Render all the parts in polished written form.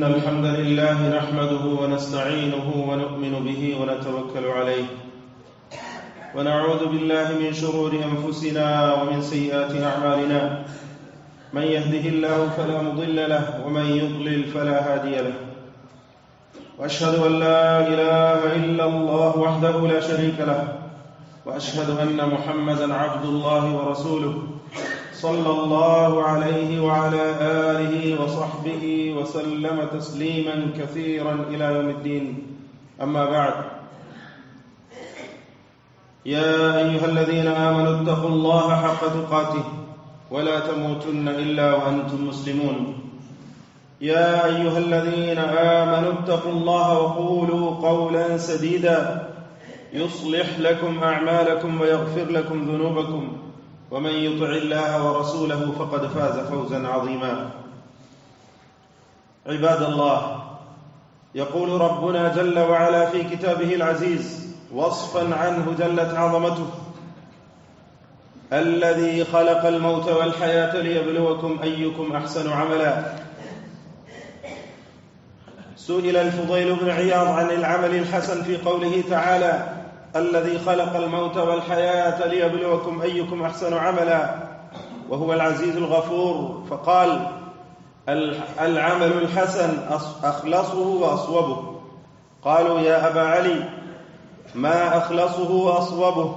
إن الحمد لله نحمده ونستعينه ونؤمن به ونتوكل عليه ونعوذ بالله من شرور أنفسنا ومن سيئات أعمالنا من يهده الله فلا مضل له ومن يضلل فلا هادي له وأشهد أن لا إله إلا الله وحده لا شريك له وأشهد أن محمدا عبد الله ورسوله صلى الله عليه وعلى آله وصحبه وسلم تسليما كثيرا إلى يوم الدين أما بعد يا أيها الذين آمنوا اتقوا الله حق تقاته ولا تموتن إلا وأنتم مسلمون يا أيها الذين آمنوا اتقوا الله وقولوا قولا سديدا يصلح لكم أعمالكم ويغفر لكم ذنوبكم ومن يطع الله ورسوله فقد فاز فوزا عظيما عباد الله يقول ربنا جل وعلا في كتابه العزيز وصفا عنه جلت عظمته الذي خلق الموت والحياة ليبلوكم أيكم أحسن عملا سئل الفضيل بن عياض عن العمل الحسن في قوله تعالى الذي خلق الموت والحياة ليبلوكم أيكم أحسن عملا وهو العزيز الغفور فقال العمل الحسن أخلصه وأصوبه قالوا يا أبا علي ما أخلصه وأصوبه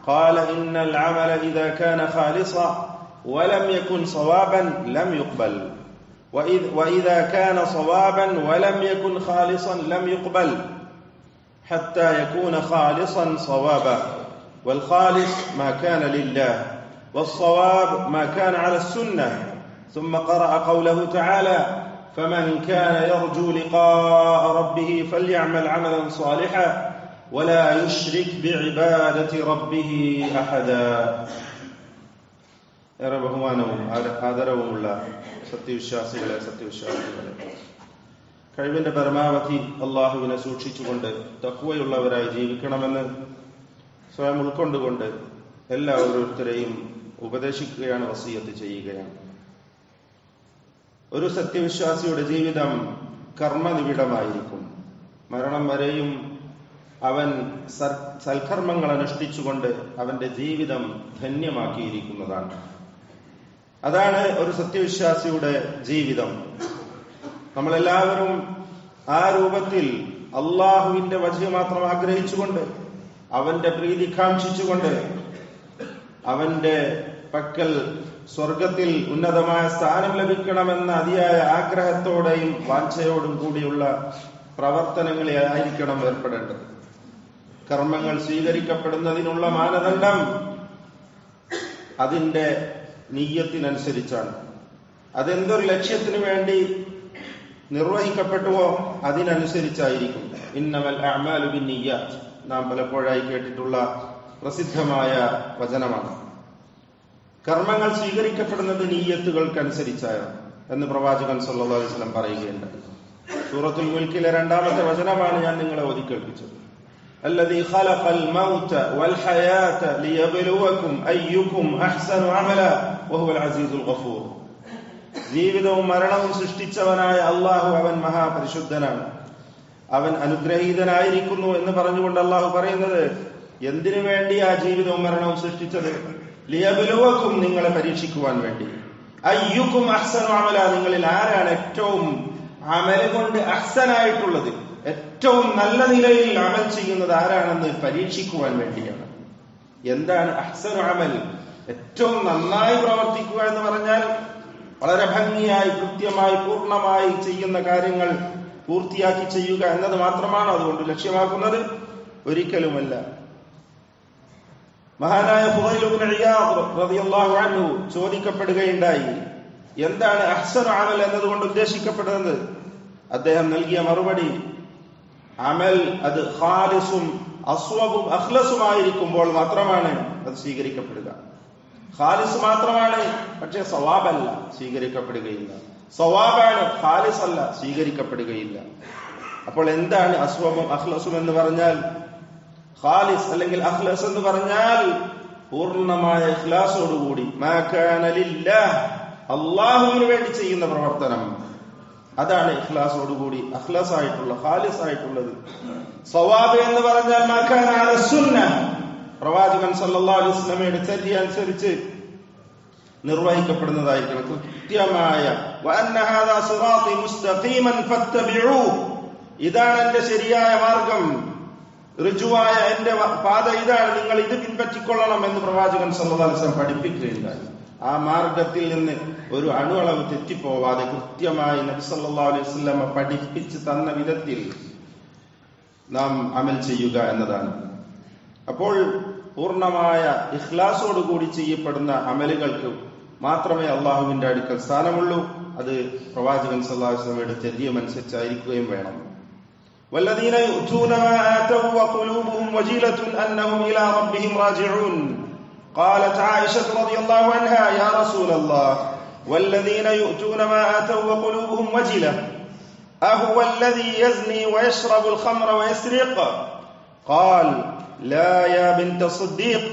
قال إن العمل إذا كان خالصا ولم يكن صوابا لم يقبل وإذا كان صوابا ولم يكن خالصا لم يقبل حتى يكون خالصا صوابا والخالص ما كان لله والصواب ما كان على السنة ثم قرأ قوله تعالى فمن كان يرجو لقاء ربه فليعمل عملا صالحا ولا يشرك بعبادة ربه أحدا ഏറെ ബഹുമാനവും ആദരവുമുള്ള സത്യവിശ്വാസികളെ കഴിവിന്റെ പരമാവധി അള്ളാഹുവിനെ സൂക്ഷിച്ചുകൊണ്ട് തഖ്വയുള്ളവരായി ജീവിക്കണമെന്ന് സ്വയം ഉൾക്കൊണ്ടുകൊണ്ട് എല്ലാ ഓരോരുത്തരെയും ഉപദേശിക്കുകയാണ്, വസിയത്ത് ചെയ്യുകയാണ്. ഒരു സത്യവിശ്വാസിയുടെ ജീവിതം കർമ്മനിബിഡമായിരിക്കും. മരണം വരെയും അവൻ സൽക്കർമ്മങ്ങൾ അനുഷ്ഠിച്ചുകൊണ്ട് അവന്റെ ജീവിതം ധന്യമാക്കിയിരിക്കുന്നതാണ്. അതാണ് ഒരു സത്യവിശ്വാസിയുടെ ജീവിതം. നമ്മളെല്ലാവരും ആ രൂപത്തിൽ അള്ളാഹുവിന്റെ വജ്ഹ് മാത്രം ആഗ്രഹിച്ചുകൊണ്ട് അവന്റെ പ്രീതി കാക്ഷിച്ചുകൊണ്ട് അവന്റെ പക്കൽ സ്വർഗത്തിൽ ഉന്നതമായ സ്ഥാനം ലഭിക്കണമെന്ന അതിയായ ആഗ്രഹത്തോടെയും വാഞ്ഛയോടും കൂടിയുള്ള പ്രവർത്തനങ്ങളെ ആയിരിക്കണം ഏർപ്പെടേണ്ടത്. കർമ്മങ്ങൾ സ്വീകരിക്കപ്പെടുന്നതിനുള്ള മാനദണ്ഡം അതിന്റെ നിയ്യത്തിനനുസരിച്ചാണ്. അതെന്തൊരു ലക്ഷ്യത്തിനു വേണ്ടി നിർവഹിക്കപ്പെട്ടുവോ അതിനനുസരിച്ചായിരിക്കും. ഇന്നമൽ അഅ്മാലു ബിന്നിയ്യാത്ത് നാം പലപ്പോഴായി കേട്ടിട്ടുള്ള പ്രസിദ്ധമായ വചനമാണ്. കർമ്മങ്ങൾ സ്വീകരിക്കപ്പെടുന്നത് നിയ്യത്തുകൾക്കനുസരിച്ചാണ് എന്ന് പ്രവാചകൻ സല്ലല്ലാഹു അലൈഹി വസല്ലം പറയുകയുണ്ട്. സൂറത്തുൽ മുൽക്കിലെ 2-ാമത്തെ വചനമാണ് ഞാൻ നിങ്ങളെ ഓതി കേൾപ്പിച്ചത്. الذي خلق الموت والحياة ليبلوكم أيكم أحسن عملا وهو العزيز الغفور. ജീവിതവും മരണവും സൃഷ്ടിച്ചവനായ അള്ളാഹു അവൻ മഹാപരിശുദ്ധനാണ്, അവൻ അനുഗ്രഹീതനായിരിക്കുന്നു എന്ന് പറഞ്ഞുകൊണ്ട് അള്ളാഹു പറയുന്നത് എന്തിനു വേണ്ടി ആ ജീവിതവും മരണവും സൃഷ്ടിച്ചത്? ലിയബ്ലുവക്കും, നിങ്ങളെ പരീക്ഷിക്കുവാൻ വേണ്ടി. അയ്യുക്കും അഹ്സനു അമല, നിങ്ങളിൽ ആരാണ് ഏറ്റവും അമൽ കൊണ്ട് അഹ്സനായിട്ടുള്ളത്, ഏറ്റവും നല്ല നിലയിൽ അമൽ ചെയ്യുന്നത് ആരാണെന്ന് പരീക്ഷിക്കുവാൻ വേണ്ടിയാണ്. എന്താണ് അഹ്സനു അമൽ? ഏറ്റവും നന്നായി പ്രവർത്തിക്കുക എന്ന് പറഞ്ഞാൽ വളരെ ഭംഗിയായി കൃത്യമായി പൂർണ്ണമായി ചെയ്യുന്ന കാര്യങ്ങൾ പൂർത്തിയാക്കി ചെയ്യുക എന്നത് മാത്രമാണ് അതുകൊണ്ട് ലക്ഷ്യമാക്കുന്നത്? ഒരിക്കലുമല്ല. മഹാനായ ഫുദൈൽ ഇബ്നു ഇയാദ് റളിയല്ലാഹു അൻഹു ചോദിക്കപ്പെടുകയുണ്ടായി, എന്താണ് അഹ്സനു അമൽ എന്നതുകൊണ്ട് ഉദ്ദേശിക്കപ്പെടുന്നത്? അദ്ദേഹം നൽകിയ മറുപടി, അമൽ അത് ഖാലിസും അസ്വബും അഖ്ലസുമായിരിക്കുമ്പോൾ മാത്രമാണ് അത് സ്വീകരിക്കപ്പെടുക. ഖാലിസ് മാത്രമാണ്, പക്ഷേ സവാബല്ല, സ്വീകരിക്കപ്പെടുകയില്ല. സവാബാണ്, ഖാലിസ് അല്ല, സ്വീകരിക്കപ്പെടുകയില്ല. അപ്പോൾ എന്താണ് അസ്വബും അഖ്ലസും എന്ന് പറഞ്ഞാൽ? ഖാലിസ് അല്ലെങ്കിൽ അഖ്ലസ് എന്ന് പറഞ്ഞാൽ പൂർണ്ണമായ ഇഖ്ലാസോടുകൂടി മാ കാന ലില്ലാഹ്, അല്ലാഹുവിന് വേണ്ടി ചെയ്യുന്ന പ്രവർത്തനം. അതാണ് ഇഖ്ലാസോടുകൂടി അഖ്ലസ് ആയിട്ടുള്ള ഖാലിസ് ആയിട്ടുള്ളത്. സവാബ് എന്ന് പറഞ്ഞാൽ മാ കാന അല സുന്ന, പ്രവാചകൻ സല്ലല്ലാഹു അലൈഹി വസല്ലമയുടെ ചര്യ അനുസരിച്ച് നിർവഹിക്കപ്പെടുന്നതായിരിക്കണം. കൃത്യമായ വഅന്ന ഹാദാ സിറാത്തി മുസ്തഖീമൻ ഫത്തബിഊ, ഇതാണ് എന്റെ ശരിയായ മാർഗം, ഋജുവായ എന്റെ പാത ഇതാണ്, നിങ്ങൾ ഇത് പിൻപറ്റിക്കൊള്ളണം എന്ന് പ്രവാചകൻ സല്ലല്ലാഹു അലൈഹി വസല്ലം പഠിപ്പിക്കുകയുണ്ടായി. ആ മാർഗത്തിൽ നിന്ന് ഒരു അണുവളവ് തെറ്റിപ്പോവാതെ കൃത്യമായി നബി സല്ലല്ലാഹു അലൈഹി വസല്ലം പഠിപ്പിച്ച് തന്ന വിധത്തിൽ നാം അമൽ ചെയ്യുക എന്നതാണ്. അപ്പോൾ പൂർണ്ണമായ ഇഖ്ലാസോടുകൂടി ചെയ്യപ്പെടുന്ന അമലുകൾക്ക് മാത്രമേ അള്ളാഹുവിന്റെ അടുക്കൽ സ്ഥാനമുള്ളൂ. അത് പ്രവാചകൻ സല്ലല്ലാഹു അലൈഹി വസല്ലമയുടെ ചര്യമനുസരിച്ചായിരിക്കുകയും വേണം. വല്ലദീന യുഅ്തൂന മാ ആതവ വഖുലൂബുഹും വജിലത്തുൻ അന്നഹും ഇലാ റബ്ബിഹിം റാജിഊൻ. قالت عائشة رضي الله عنها يا رسول الله والذين يؤتون ما آتوا وقلوبهم وجلة أهو الذي يزني ويشرب الخمر ويسرق؟ قال لا يا بنت الصديق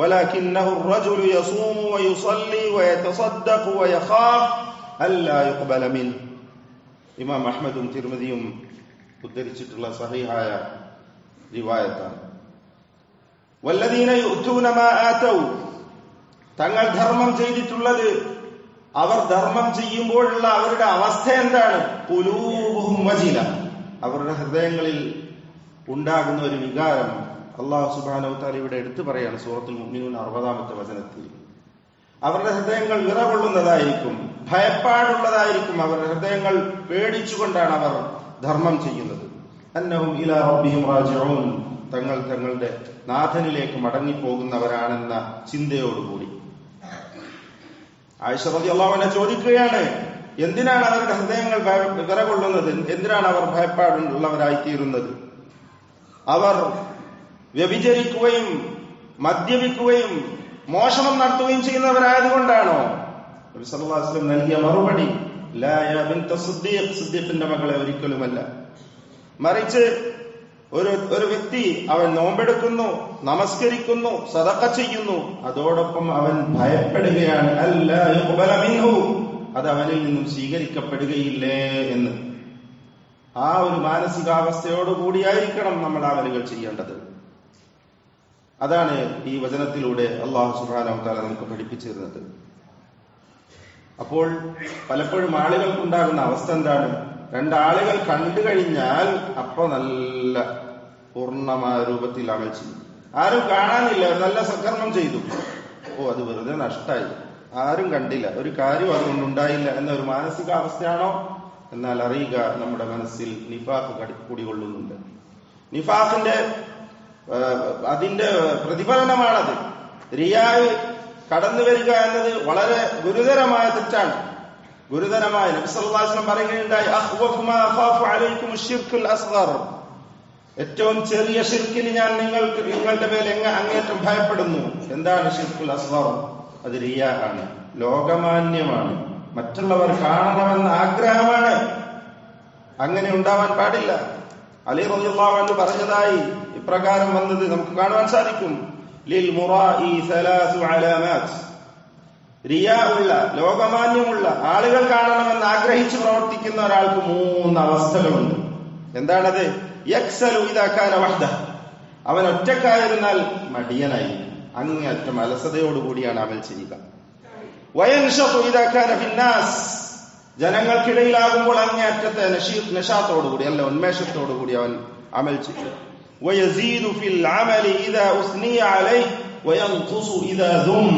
ولكنه الرجل يصوم ويصلي ويتصدق ويخاف ألا يقبل منه. ഇമാം അഹ്മദും തിർമിദിയും ഉദ്ധരിച്ചിട്ടുള്ള സഹീഹായ റിവായത്താണ്. വല്ലദീന യുഅ്തൂന മാ ആതൗ, തങ്ങൾ ധർമ്മം ചെയ്തിട്ടുള്ളത്, അവർ ധർമ്മം ചെയ്യുമ്പോഴുള്ള അവരുടെ അവസ്ഥ എന്താണ്? ഖുലൂബുഹും വജില, അവരുടെ ഹൃദയങ്ങളിൽ ഉണ്ടാകുന്ന ഒരു വികാരം അല്ലാഹു സുബ്ഹാനഹു വ തആല ഇവിടെ എടുത്തു പറയാണ് സൂറത്തുൽ മുഅ്മിനൂൻ 60-ാമത്തെ വചനത്തിൽ. അവരുടെ ഹൃദയങ്ങൾ വിറകൊള്ളുന്നതായിരിക്കും, ഭയപ്പാടുള്ളതായിരിക്കും, അവരുടെ ഹൃദയങ്ങൾ പേടിച്ചുകൊണ്ടാണ് അവർ ധർമ്മം ചെയ്യുന്നത്. അന്നഹും ഇലാ റബ്ബിഹിം റാജിഊൻ, തങ്ങൾ തങ്ങളുടെ നാഥനിലേക്ക് മടങ്ങിപ്പോകുന്നവരാണെന്ന ചിന്തയോടുകൂടി. ആയിഷ റളിയല്ലാഹു അൻഹ ചോദിക്കുകയാണ്, എന്തിനാണ് അവരുടെ ഹൃദയങ്ങൾ വിറകൊള്ളുന്നത്, എന്തിനാണ് അവർ ഭയപ്പാടുള്ളവരായിത്തീരുന്നത്? അവർ വ്യഭിചരിക്കുകയും മദ്യപിക്കുകയും മോഷണം നടത്തുകയും ചെയ്യുന്നവരായതുകൊണ്ടാണോ? നബി സല്ലല്ലാഹു അലൈഹി വസല്ലം നൽകിയ മറുപടി ലാ യാ ബിൻത സിദ്ദീഖ്, സിദ്ദീഖിന്റെ മകളെ ഒരിക്കലുമല്ല. മറിച്ച് ഒരു വ്യക്തി അവൻ നോമ്പെടുക്കുന്നു, നമസ്കരിക്കുന്നു, സദഖ ചെയ്യുന്നു, അതോടൊപ്പം അവൻ ഭയപ്പെടുകയാണ് അല്ലാ യുഖ്ബല മിൻഹു, അത് അവനിൽ നിന്നും സ്വീകരിക്കപ്പെടുകയില്ലേ എന്ന്. ആ ഒരു മാനസികാവസ്ഥയോടുകൂടിയായിരിക്കണം നമ്മൾ അമലുകൾ ചെയ്യേണ്ടത്. അതാണ് ഈ വചനത്തിലൂടെ അല്ലാഹു സുബ്ഹാനഹു വ തആല നമുക്ക് പഠിപ്പിച്ചു തരുന്നത്. അപ്പോൾ പലപ്പോഴും ആളുകൾക്കുണ്ടാകുന്ന അവസ്ഥ എന്താണ്? രണ്ടാളുകൾ കണ്ടു കഴിഞ്ഞാൽ അപ്പൊ നല്ല പൂർണ്ണമായ രൂപത്തിൽ അമൽ ചെയ്യും. ആരും കാണാനില്ല, നല്ല സൽക്കർമ്മം ചെയ്തു, അത് വെറുതെ നഷ്ടായി, ആരും കണ്ടില്ല, ഒരു കാര്യം അതുകൊണ്ടുണ്ടായില്ല എന്നൊരു മാനസികാവസ്ഥയാണോ? എന്നാൽ അറിയുക, നമ്മുടെ മനസ്സിൽ നിഫാഖ് കുടികൊള്ളുന്നുണ്ട്. നിഫാഖിന്റെ അതിന്റെ പ്രതിഫലനമാണത്. റിയായ് കടന്നു വരിക എന്നത് വളരെ ഗുരുതരമായ തെറ്റാണ്, ഗുരുതരമായ. നബി സല്ലല്ലാഹു അലൈഹി വസല്ലം പറയുകയുണ്ടായി, അഖ്വഫു മാ അഖാഫു അലൈക്കും അശ്ശിർക്കുൽ അസ്ഗർ, ഏറ്റവും ചെറിയ ശിർക്കിന് ഞാൻ നിങ്ങളുടെ മേൽ അങ്ങേറ്റം ഭയപ്പെടുന്നു. എന്താണ് ശിർക്കുൽ അസ്ഗർ? അത് റിയാ ആണ്, ലോകമാന്യമാണ്, മറ്റുള്ളവർ കാണണമെന്ന ആഗ്രഹമാണ്. അങ്ങനെ ഉണ്ടാവാൻ പാടില്ല. അലി റളിയല്ലാഹു അൻഹു പറഞ്ഞതായി ഇപ്രകാരം വന്നത് നമുക്ക് കാണുവാൻ സാധിക്കും. ലിൽ മുറാഇ സലാസു അലാമാത്, റിയാ ഉള്ള, ലോകമാന്യമുള്ള, ആളുകൾ കാണണമെന്ന് ആഗ്രഹിച്ച് പ്രവർത്തിക്കുന്ന ഒരാൾക്ക് 3 അവസ്ഥകളുണ്ട്. എന്താണത്? യക്സലു ഇദാ കാന വഹ്ദഹ്, അവൻ ഒറ്റക്കായിരുന്നാൽ മടിയനായി, അങ്ങേയറ്റം അലസതയോടുകൂടിയാണ് അമൽ ചെയ്യുക. വയൻഷതു ഇദാ കാന ഫിന്നാസ്, ജനങ്ങൾക്കിടയിലാകുമ്പോൾ അങ്ങേയറ്റത്തെ നശാത്തോടുകൂടി, അല്ല ഉന്മേഷത്തോടുകൂടി അവൻ അമൽ ചെയ്യുക. വയസീദു ഫിൽ അമലി ഇദാ ഉസ്നിയ അലൈഹി വയൻഖുസു ഇദാ ദും,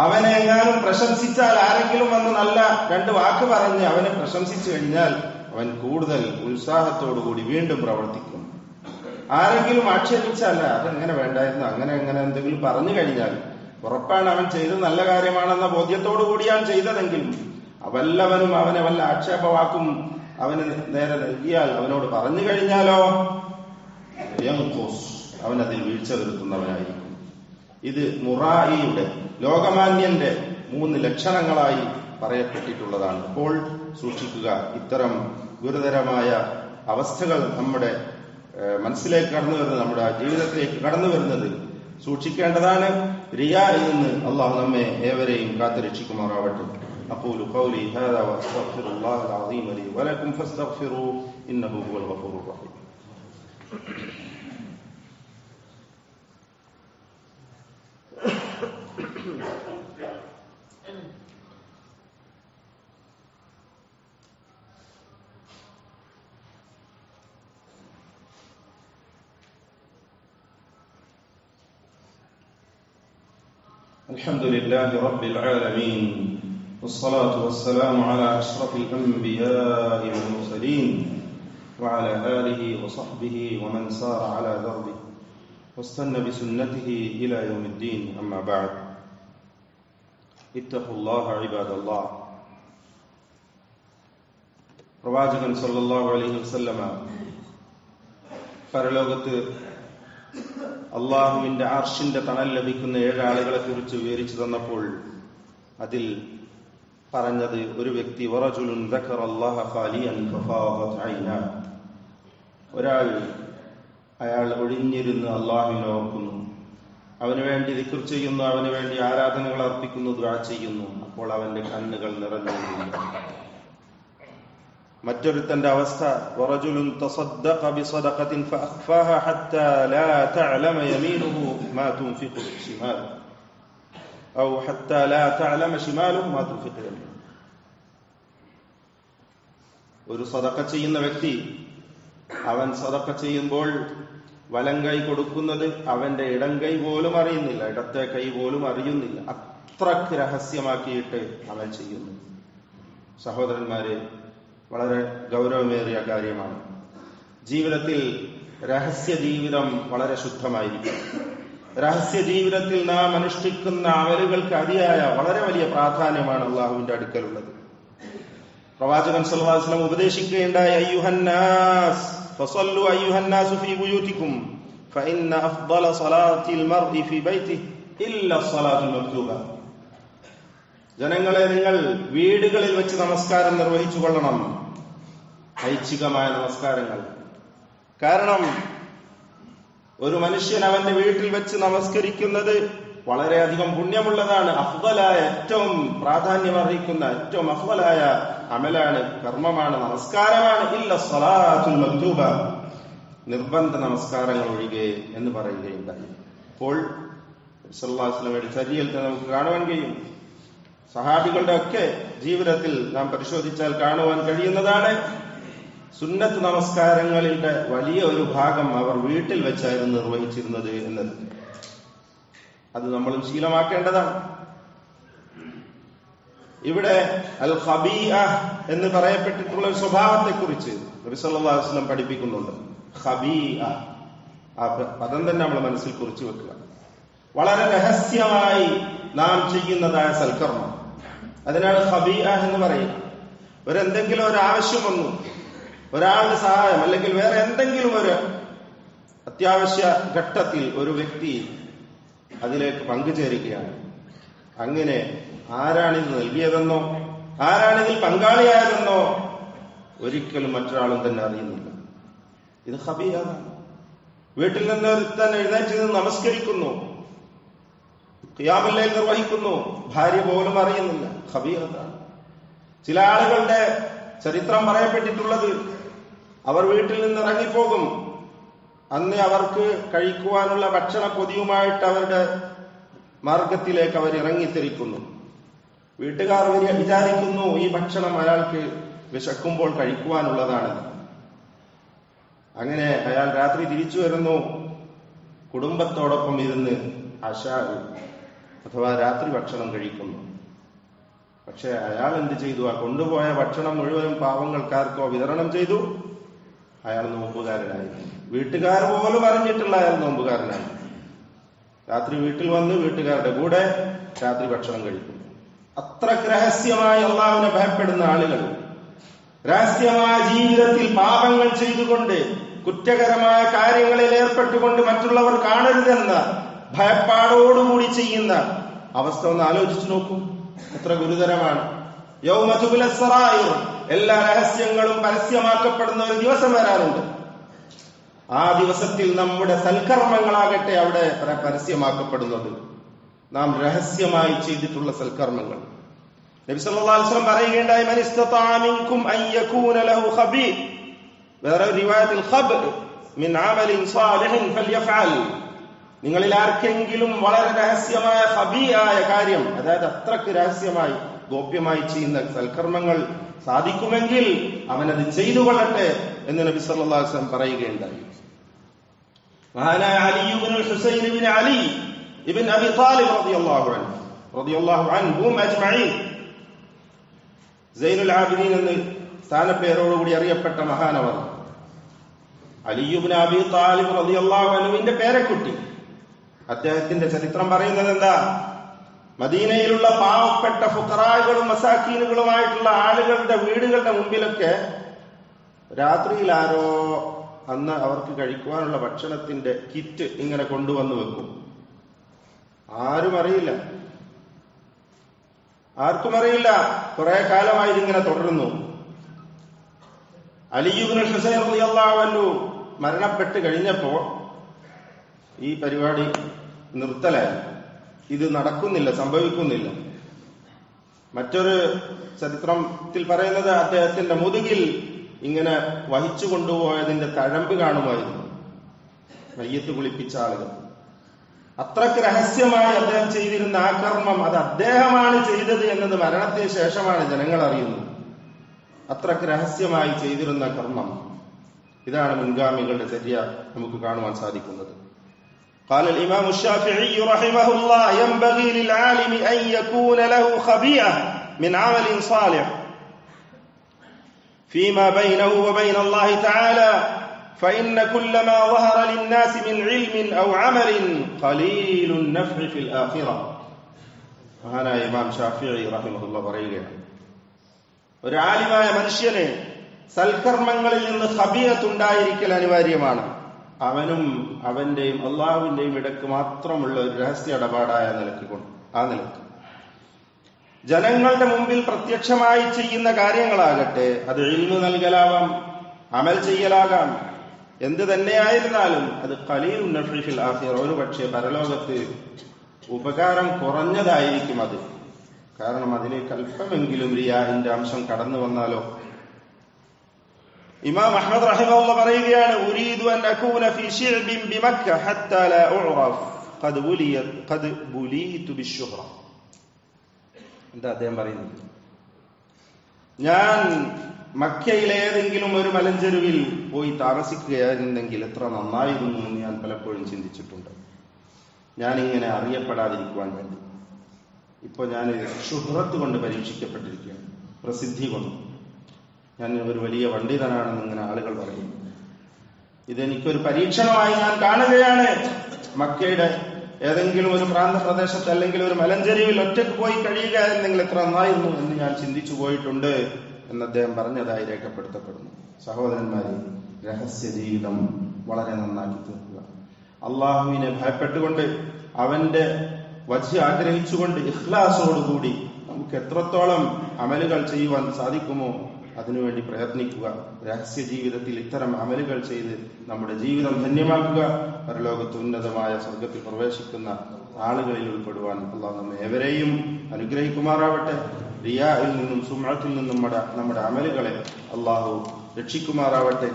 അവനെ എങ്ങാനും പ്രശംസിച്ചാൽ, ആരെങ്കിലും വന്ന് നല്ല 2 വാക്ക് പറഞ്ഞ് അവനെ പ്രശംസിച്ചു കഴിഞ്ഞാൽ അവൻ കൂടുതൽ ഉത്സാഹത്തോടുകൂടി വീണ്ടും പ്രവർത്തിക്കും. ആരെങ്കിലും ആക്ഷേപിച്ചല്ല, അതെങ്ങനെ വേണ്ടായിരുന്നു, അങ്ങനെ എന്തെങ്കിലും പറഞ്ഞു കഴിഞ്ഞാൽ ഉറപ്പാണ് അവൻ ചെയ്തത് നല്ല കാര്യമാണെന്ന ബോധ്യത്തോടു കൂടിയാണ് ചെയ്തതെങ്കിലും അവല്ലവനും അവനെ വല്ല ആക്ഷേപവാക്കും അവന് നേരെ നൽകിയാൽ, അവനോട് പറഞ്ഞു കഴിഞ്ഞാലോ അവനതിൽ വീഴ്ച വരുത്തുന്നവനായിരിക്കും. ഇത് മുറായിയുടെ, ലോകമാന്യന്റെ 3 ലക്ഷണങ്ങളായി പറയപ്പെട്ടിട്ടുള്ളതാണ്. അപ്പോൾ സൂക്ഷിക്കുക, ഇത്തരം ഗുരുതരമായ അവസ്ഥകൾ നമ്മുടെ മനസ്സിലേക്ക് കടന്നു വരുന്നത്, നമ്മുടെ ജീവിതത്തിലേക്ക് കടന്നു വരുന്നത് സൂക്ഷിക്കേണ്ടതാണ്. റിയായിൽ നിന്ന് അള്ളാഹു നമ്മെ ഏവരെയും കാത്തുരക്ഷിക്കുമാറാവട്ടെ. أقول قولي هذا وأستغفر الله العظيم لي ولكم فاستغفروه إنه هو الغفور الرحيم. الحمد لله رب العالمين والصلاة والسلام على أشرف الأنبياء والمرسلين وعلى آله وصحبه ومن سار على دربه واستنى بسنته إلى يوم الدين. أما بعد اتقوا الله عباد الله. പ്രവാചകൻ സല്ലല്ലാഹു അലൈഹി വസല്ലമ പരലോകത്ത് അള്ളാഹുവിന്റെ അർശിന്റെ തണൽ ലഭിക്കുന്ന 7 ആളുകളെ കുറിച്ച് വിവരിച്ചു തന്നപ്പോൾ അതിൽ പറഞ്ഞത് ഒരു വ്യക്തി വറജുലുൻ ദക്കറല്ലാഹ ഖാലിയൻ ഫഫാദത് ഐനാ, അയാൾ ഒഴിഞ്ഞിരുന്ന് അള്ളാഹുവിനെ ഓർക്കുന്നു, അവന് വേണ്ടി ദിക്ർ ചെയ്യുന്നു, അവന് വേണ്ടി ആരാധനകൾ അർപ്പിക്കുന്നു, ദുആ ചെയ്യുന്നു, അപ്പോൾ അവന്റെ കണ്ണുകൾ നിറഞ്ഞു. മറ്റൊരുത്തന്റെ അവസ്ഥ വറജുലുൻ തസദ്ദഖ ബിസദഖത്തിൻ ഫഅഖ്ഫാഹ ഹത്താ ലാ തഅലമ യമീനുഹു മാ തുൻഫിഖു ശിമാലു ഔ ഹത്താ ലാ തഅലമ ശിമാലുഹു മാ തുൻഫിഖു യമീനുഹു. ഒരു സദഖ ചെയ്യുന്ന വ്യക്തി അവൻ സദഖ ചെയ്യുമ്പോൾ വലം കൈ കൊടുക്കുന്നത് അവന്റെ ഇടം കൈ പോലും അറിയുന്നില്ല, ഇടത്തെ കൈ പോലും അറിയുന്നില്ല, അത്രക്ക് രഹസ്യമാക്കിയിട്ട് അവൻ ചെയ്യുന്നു. സഹോദരന്മാരെ, വളരെ ഗൗരവമേറിയ കാര്യമാണ്. ജീവിതത്തിൽ രഹസ്യ ജീവിതം വളരെ ശുദ്ധമായിരിക്കും. രഹസ്യ ജീവിതത്തിൽ നാം അനുഷ്ഠിക്കുന്ന അമലുകൾക്ക് അതിയായ വളരെ വലിയ പ്രാധാന്യമാണ് അള്ളാഹുവിന്റെ അടുക്കലുള്ളത്. പ്രവാചകൻ സല്ലല്ലാഹു അലൈഹി വസല്ലം ഉപദേശിക്കുകയുണ്ടായി, അയ്യുഹന്നാസ് ഫസല്ലു അയ്യുഹന്നാസു ഫീ ബുയൂതികും ഫഇന്ന അഫ്ളല സ്വലാത്തിൽ മർഇ ഫീ ബൈതിഹി ഇല്ല സ്വലാത്തുൽ മക്തൂബ. ജനങ്ങളെ, നിങ്ങൾ വീടുകളിൽ വെച്ച് നമസ്കാരം നിർവഹിച്ചു കൊള്ളണം, ഐച്ഛികമായ നമസ്കാരങ്ങൾ. കാരണം ഒരു മനുഷ്യൻ അവന്റെ വീട്ടിൽ വെച്ച് നമസ്കരിക്കുന്നത് വളരെയധികം പുണ്യമുള്ളതാണ്. അഫ്ളലായ, ഏറ്റവും പ്രാധാന്യമർഹിക്കുന്ന, ഏറ്റവും അഫ്ളലായ അമലാണ്, കർമ്മമാണ്, നമസ്കാരമാണ്. ഇല്ല സ്വലാത്തുൽ മക്തൂബ, നിർബന്ധ നമസ്കാരങ്ങൾ ഒഴികെ എന്ന് പറയുകയുണ്ടായി. അപ്പോൾ സല്ലല്ലാഹു അലൈഹി വസല്ലമയുടെ ചര്യയിൽ നമുക്ക് കാണുവാൻ കഴിയും, സഹാബികളുടെ ഒക്കെ ജീവിതത്തിൽ നാം പരിശോധിച്ചാൽ കാണുവാൻ കഴിയുന്നതാണ്, സുന്നത്ത് നമസ്കാരങ്ങളുടെ വലിയ ഒരു ഭാഗം അവർ വീട്ടിൽ വെച്ചായിരുന്നു നിർവഹിച്ചിരുന്നത് എന്നത്. അത് നമ്മളും ശീലമാക്കേണ്ടതാണ്. ഇവിടെ അൽ ഖബീഅ എന്ന് പറയപ്പെട്ടിട്ടുള്ള ഒരു സ്വഭാവത്തെക്കുറിച്ച് നബി സല്ലല്ലാഹു അലൈഹി വസല്ലം പഠിപ്പിക്കുന്നുണ്ട്. ഖബീഅ, ആ പദം തന്നെ നമ്മൾ മനസ്സിൽ കുറിച്ചു വെക്കുക. വളരെ രഹസ്യമായി നാം ചെയ്യുന്നതായ സൽക്കർമ്മം, അതിനാണ് ഖബീഅ എന്ന് പറയുക. ഒരെന്തെങ്കിലും ഒരു ആവശ്യം വന്നു, ഒരാളുടെ സഹായം അല്ലെങ്കിൽ വേറെ എന്തെങ്കിലും ഒരു അത്യാവശ്യ ഘട്ടത്തിൽ ഒരു വ്യക്തി അതിലേക്ക് പങ്കുചേരുകയാണ്. അങ്ങനെ ആരാണിത് നൽകിയതെന്നോ ആരാണിതിൽ പങ്കാളിയായതെന്നോ ഒരിക്കലും മറ്റൊരാളും തന്നെ അറിയുന്നില്ല. ഇത് ഖബീഅ. വീട്ടിൽ നിന്ന് തന്നെ എഴുന്നേറ്റ് നിന്ന് നമസ്കരിക്കുന്നു, ഖിയാമുൽ ലൈൽ നിർവഹിക്കുന്നു, ഭാര്യ പോലും അറിയുന്നില്ല. ഖബീഅത്താണ്. ചില ആളുകളുടെ ചരിത്രം പറയപ്പെട്ടിട്ടുള്ളത്, അവർ വീട്ടിൽ നിന്ന് ഇറങ്ങിപ്പോകും, അന്ന് അവർക്ക് കഴിക്കുവാനുള്ള ഭക്ഷണ പൊതിയുമായിട്ട് അവരുടെ മാർഗത്തിലേക്ക് അവർ ഇറങ്ങിത്തിരിക്കുന്നു. വീട്ടുകാർ വിചാരിക്കുന്നു ഈ ഭക്ഷണം അയാൾക്ക് വിശക്കുമ്പോൾ കഴിക്കുവാനുള്ളതാണ്. അങ്ങനെ അയാൾ രാത്രി തിരിച്ചു വരുന്നു, കുടുംബത്തോടൊപ്പം ഇരുന്ന് അശാ അഥവാ രാത്രി ഭക്ഷണം കഴിക്കുന്നു. പക്ഷെ അയാൾ എന്ത് ചെയ്തു? ആ കൊണ്ടുപോയ ഭക്ഷണം മുഴുവനും പാവങ്ങൾക്കാർക്കോ വിതരണം ചെയ്തു. അയാൾ നോമ്പുകാരനായി. വീട്ടുകാർ പോലും അറിഞ്ഞിട്ടുള്ള അയാൾ നോമ്പുകാരനായി. രാത്രി വീട്ടിൽ വന്ന് വീട്ടുകാരുടെ കൂടെ രാത്രി ഭക്ഷണം കഴിക്കുന്നു. അത്രക്ക് രഹസ്യമായി അള്ളാഹുവിനെ ഭയപ്പെടുന്ന ആളുകൾ, രഹസ്യമായ ജീവിതത്തിൽ പാപങ്ങൾ ചെയ്തുകൊണ്ട് കുറ്റകരമായ കാര്യങ്ങളിൽ ഏർപ്പെട്ടുകൊണ്ട് മറ്റുള്ളവർ കാണരുതെന്ന ഭയപ്പാടോടുകൂടി ചെയ്യുന്ന അവസ്ഥ ഒന്ന് ആലോചിച്ചു നോക്കൂ, എത്ര ഗുരുതരമാണ്. യൗമ തുബ്ല സറായിർ, എല്ലാ രഹസ്യങ്ങളും പരസ്യമാക്കപ്പെടുന്ന ഒരു ദിവസം വരാറുണ്ട്. ആ ദിവസത്തിൽ നമ്മുടെ സൽക്കർമ്മങ്ങളാകട്ടെ അവിടെ പരസ്യമാക്കപ്പെടുന്നത്. നാം രഹസ്യമായി ചെയ്തിട്ടുള്ള സൽക്കർമ്മങ്ങൾ, നബി സല്ലല്ലാഹു അലൈഹി വസല്ലം പറയുകയുണ്ടായി, മൻ ഇസ്തതാഅ മിൻകും അൻ യകൂന ലഹു ഖബീ, വേറെ റിവായത്തിൽ ഖബ് മിൻ അമലിൻ സാലിഹിൻ ഫൽയഫഅൽ, നിങ്ങളിൽ ആർക്കെങ്കിലും വളരെ രഹസ്യമായ ഖബീആയ കാര്യം, അതായത് അത്രക്ക് രഹസ്യമായി ഗോപ്യമായി ചെയ്യുന്ന സൽക്കർമ്മങ്ങൾ സാധിക്കുമെങ്കിൽ അവനത് ചെയ്തു കൊള്ളട്ടെ എന്ന് നബി സല്ലല്ലാഹു അലൈഹി വസല്ലം പറയുകയുണ്ടായി. മഹാനായ അലി ഇബ്നുൽ ഹുസൈൻ ഇബ്നു അലി ഇബ്നു അബി ത്വാലിബ് റളിയല്ലാഹു അൻഹും അജ്മഈൻ, സൈനുൽ ആബിദീൻ എന്ന സ്ഥാനപ്പേരോടുകൂടി അറിയപ്പെട്ട മഹാനവർ അലി ഇബ്നു അബി ത്വാലിബ് റളിയല്ലാഹു അൻഹുവിന്റെ പേരക്കുട്ടി. അദ്ദേഹത്തിന്റെ ചരിത്രം പറയുന്നത് എന്താ? മദീനയിലുള്ള പാവപ്പെട്ട ഫുഖറാകളും മസാക്കീനുകളുമായിട്ടുള്ള ആളുകളുടെ വീടുകളുടെ മുമ്പിലൊക്കെ രാത്രിയിൽ ആരോ അന്ന് അവർക്ക് കഴിക്കുവാനുള്ള ഭക്ഷണത്തിന്റെ കിറ്റ് ഇങ്ങനെ കൊണ്ടുവന്ന് വെക്കും. ആരും അറിയില്ല, ആർക്കും അറിയില്ല. കുറെ കാലമായി ഇതിങ്ങനെ തുടരുന്നു. അലി ഇബ്നുൽ ഹുസൈൻ റളിയല്ലാഹു അൻഹു മരണപ്പെട്ട് കഴിഞ്ഞപ്പോ ഈ പരിപാടി നിർത്തലായി. ഇത് നടക്കുന്നില്ല, സംഭവിക്കുന്നില്ല. മറ്റൊരു ചരിത്രത്തിൽ പറയുന്നത് അദ്ദേഹത്തിന്റെ മുതുകിൽ ഇങ്ങനെ വഹിച്ചു കൊണ്ടുപോയതിന്റെ തഴമ്പ് കാണുമായിരുന്നു മയ്യത്ത് കുളിപ്പിച്ച ആളുകൾ. അത്രക്ക് രഹസ്യമായി അദ്ദേഹം ചെയ്തിരുന്ന ആ കർമ്മം അത് അദ്ദേഹമാണ് ചെയ്തത് എന്നത് മരണത്തിന് ശേഷമാണ് ജനങ്ങൾ അറിയുന്നത്. അത്രക്ക് രഹസ്യമായി ചെയ്തിരുന്ന കർമ്മം. ഇതാണ് മുൻഗാമികളുടെ ചര്യ നമുക്ക് കാണുവാൻ സാധിക്കുന്നത്. قال الإمام الشافعي رحمه الله ينبغي للعالم أن يكون له خبيئة من عمل صالح فيما بينه وبين الله تعالى فإن كل ما ظهر للناس من علم أو عمل قليل النفع في الآخرة. هنا إمام الشافعي رحمه الله പറയുകയാണ്, ഒരു ആലിമായ മനുഷ്യന് സൽക്കർമ്മങ്ങളിൽ നിന്ന് ഖബീഅത്ത് ഉണ്ടായിരിക്കൽ അനിവാര്യമാണ്. അവനും അവന്റെയും അള്ളാഹുവിന്റെയും ഇടക്ക് മാത്രമുള്ള ഒരു രഹസ്യ ഇടപാടായ നിലക്ക് ജനങ്ങളുടെ മുമ്പിൽ പ്രത്യക്ഷമായി ചെയ്യുന്ന കാര്യങ്ങളാകട്ടെ, അത് ഇൽമു നൽകലാവാം, അമൽ ചെയ്യലാകാം, എന്ത് തന്നെയായിരുന്നാലും അത് ഖലീലുൻ നഫ്ഇ ഫിൽ ആഖിറ, ഒരു പക്ഷേ പരലോകത്ത് ഉപകാരം കുറഞ്ഞതായിരിക്കും അത്. കാരണം അതിലേക്ക് അല്പമെങ്കിലും റിയാഇന്റെ അംശം കടന്നു വന്നാലോ. ഇമാം അഹ്മദ് റഹിമഹുല്ലാഹ് പറയുകയാണ്, ഉരീദു അൻ അകൂന ഫീ ശിഅബിൻ ബിമക്ക ഹത്താ ലാ ഉഅറഫ് ഖദ് ബുലീതു ബിശ്ശുഹ്റ. എന്താ അദ്ദേഹം പറയുന്നത്? ഞാൻ മക്കയിലെ ഏതെങ്കിലും ഒരു മലഞ്ചെരുവിൽ പോയി താമസിക്കുകയായിരുന്നെങ്കിൽ എത്ര നന്നായിരുന്നു എന്ന് ഞാൻ പലപ്പോഴും ചിന്തിച്ചിട്ടുണ്ട്. ഞാനിങ്ങനെ അറിയപ്പെടാതിരിക്കുവാൻ വേണ്ടി. ഇപ്പൊ ഞാൻ ശുഹ്റത്ത് കൊണ്ട് പരീക്ഷിക്കപ്പെട്ടിരിക്കുകയാണ്, പ്രസിദ്ധി കൊണ്ട്. ഞാൻ ഒരു വലിയ പണ്ഡിതനാണെന്ന് ഇങ്ങനെ ആളുകൾ പറയുന്നു. ഇതെനിക്കൊരു പരീക്ഷണമായി ഞാൻ കാണുകയാണ്. മക്കയുടെ ഏതെങ്കിലും ഒരു പ്രാന്തപ്രദേശത്ത് അല്ലെങ്കിൽ ഒരു മലഞ്ചെരിവിൽ ഒറ്റയ്ക്ക് പോയി കഴിയുകയായിരുന്നെങ്കിൽ എത്ര നന്നായിരുന്നു എന്ന് ഞാൻ ചിന്തിച്ചു പോയിട്ടുണ്ട് എന്ന് അദ്ദേഹം പറഞ്ഞതായി രേഖപ്പെടുത്തപ്പെടുന്നു. സഹോദരന്മാരെ, രഹസ്യ ജീവിതം വളരെ നന്നാക്കി തീർക്കുക. അള്ളാഹുവിനെ ഭയപ്പെട്ടുകൊണ്ട് അവന്റെ വജ്ഹ് ആഗ്രഹിച്ചുകൊണ്ട് ഇഖ്ലാസോടുകൂടി നമുക്ക് എത്രത്തോളം അമലുകൾ ചെയ്യുവാൻ സാധിക്കുമോ അതിനുവേണ്ടി പ്രയത്നിക്കുക. രഹസ്യ ജീവിതത്തിൽ ഇത്തരം അമലുകൾ ചെയ്ത് നമ്മുടെ ജീവിതം ധന്യമാക്കുക. പരലോകത്ത് ഉന്നതമായ സ്വർഗത്തിൽ പ്രവേശിക്കുന്ന ആളുകളിൽ ഉൾപ്പെടുവാൻ അള്ളാഹു നമ്മെ ഏവരെയും അനുഗ്രഹിക്കുമാറാവട്ടെ. റിയാഇൽ നിന്നും സുംഅത്തിൽ നിന്നും നമ്മുടെ അമലുകളെ അള്ളാഹു രക്ഷിക്കുമാറാവട്ടെ.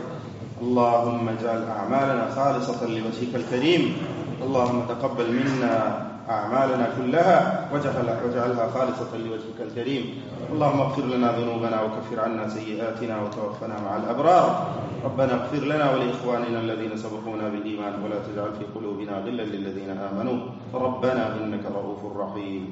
اللهم اجعل أعمالنا خالصة لوجهك الكريم. اللهم تقبل منا أعمالنا كلها واجعلها خالصة لوجهك الكريم. اللهم اغفر لنا ذنوبنا وكفر عنا سيئاتنا وتوفنا مع الأبرار. ربنا اغفر لنا ولإخواننا الذين سبقونا بالإيمان ولا تجعل في قلوبنا غلا للذين آمنوا ربنا إنك رؤوف رحيم.